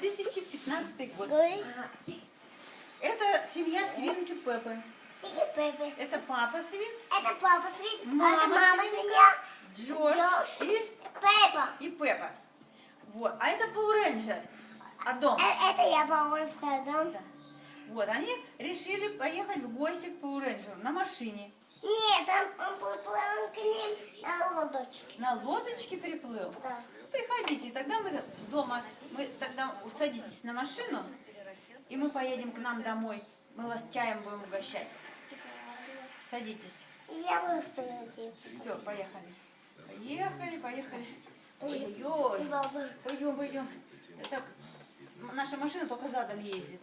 2015 год. Говори. Это семья свинки Пеппы. Свинья Пеппа. Это папа свин, Это папа свин. Мама Это мама свинка. свинья. Джордж Пеппа. и Пеппа. Вот. А это Power Ranger. А дом. Это я Power Ranger. Да. Вот. Они решили поехать в гости к Power Ranger на машине. Нет, он приплыл к ним на лодочке. На лодочке приплыл? Да. Приходите, тогда мы дома, тогда садитесь на машину, и мы поедем к нам домой. Мы вас чаем будем угощать. Садитесь. Я буду впереди. Все, поехали. Поехали. И Ой-ой-ой. баба. Пойдем. Это наша машина только задом ездит.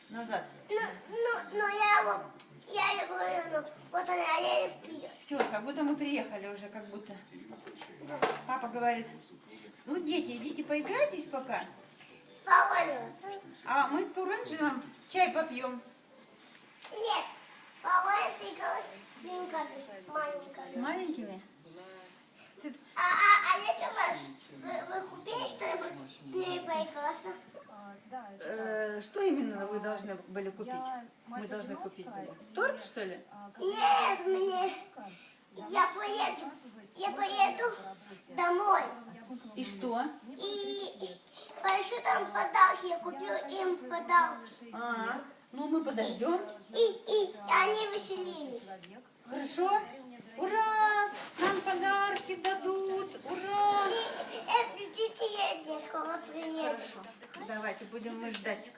Назад. Ну, я говорю, ну, вот она едет вперед. Все, как будто мы приехали уже, как будто. Папа говорит, ну, дети, идите поиграйтесь пока. Поговорю. А мы с Пуренджином чай попьем. Нет, поговорю с свинками С маленькими. маленькими? А я что, вы купили что-нибудь с ней поиграться? Что именно вы должны были купить? Мы должны купить были. Торт, что ли? Нет, я поеду домой. И что? И поищу там подарки, я купил им подарки. Ну мы подождем. И они веселились. Хорошо? Ура! Нам подарки дадут! Ура! Ждите, я скоро приеду. Давайте будем мы ждать.